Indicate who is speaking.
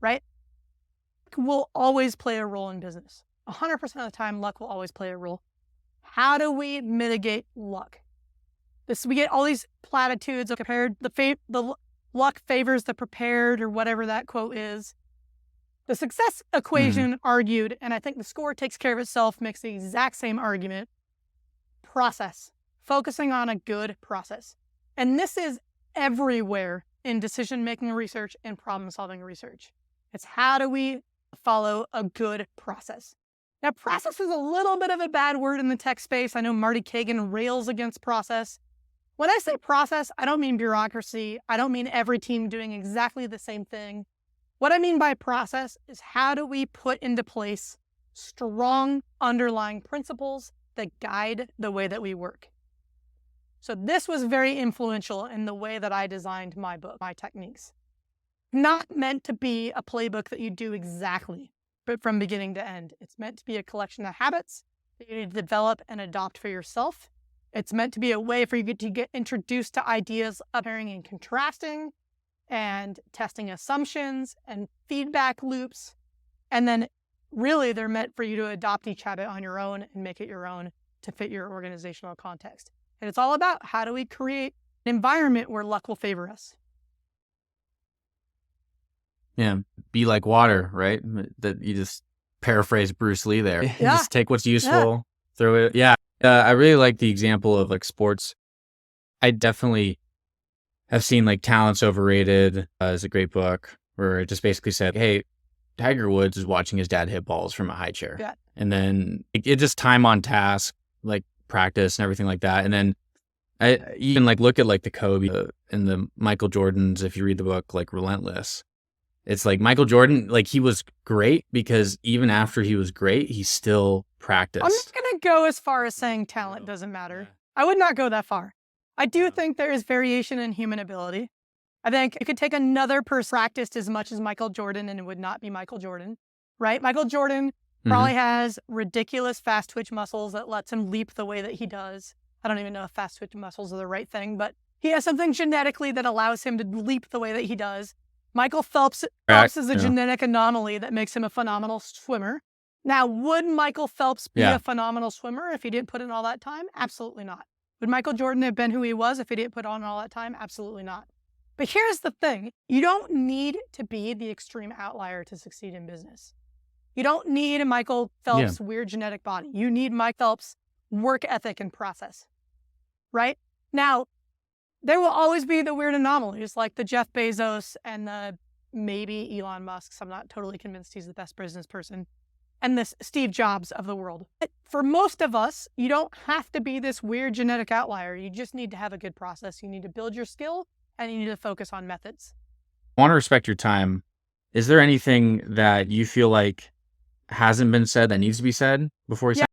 Speaker 1: right? Luck will always play a role in business. 100% of the time, luck will always play a role. How do we mitigate luck? We get all these platitudes of compared, the luck favors the prepared, or whatever that quote is. The success equation argued, and I think the score takes care of itself, makes the exact same argument. Process. Focusing on a good process. And this is everywhere in decision-making research and problem-solving research. It's how do we follow a good process? Now, process is a little bit of a bad word in the tech space. I know Marty Kagan rails against process. When I say process, I don't mean bureaucracy. I don't mean every team doing exactly the same thing. What I mean by process is how do we put into place strong underlying principles that guide the way that we work. So this was very influential in the way that I designed my book, my techniques. Not meant to be a playbook that you do exactly, but from beginning to end. It's meant to be a collection of habits that you need to develop and adopt for yourself. It's meant to be a way for you to get introduced to ideas of comparing and contrasting and testing assumptions and feedback loops. And then really they're meant for you to adopt each habit on your own and make it your own to fit your organizational context. And it's all about how do we create an environment where luck will favor us.
Speaker 2: Yeah, be like water, right? That you just paraphrase Bruce Lee there.
Speaker 1: Yeah.
Speaker 2: Just take what's useful, throw it. Yeah, I really like the example of like sports. I definitely have seen like Talent's Overrated is a great book where it just basically said, hey, Tiger Woods is watching his dad hit balls from a high chair.
Speaker 1: Yeah.
Speaker 2: And then it just time on task, like practice and everything like that. And then I even like look at like the Kobe and the Michael Jordans, if you read the book, like Relentless. It's like Michael Jordan, like he was great because even after he was great, he still practiced.
Speaker 1: I'm not going to go as far as saying talent doesn't matter. I would not go that far. I do think there is variation in human ability. I think you could take another person practiced as much as Michael Jordan and it would not be Michael Jordan, right? Michael Jordan probably has ridiculous fast twitch muscles that lets him leap the way that he does. I don't even know if fast twitch muscles are the right thing, but he has something genetically that allows him to leap the way that he does. Michael Phelps is a genetic anomaly that makes him a phenomenal swimmer. Now, would Michael Phelps be a phenomenal swimmer if he didn't put in all that time? Absolutely not. Would Michael Jordan have been who he was if he didn't put on all that time? Absolutely not. But here's the thing. You don't need to be the extreme outlier to succeed in business. You don't need a Michael Phelps weird genetic body. You need Mike Phelps' work ethic and process, right? Now, there will always be the weird anomalies like the Jeff Bezos and the maybe Elon Musk. I'm not totally convinced he's the best business person. And this Steve Jobs of the world. For most of us, you don't have to be this weird genetic outlier. You just need to have a good process. You need to build your skill and you need to focus on methods.
Speaker 2: I want to respect your time. Is there anything that you feel like hasn't been said that needs to be said before we sign?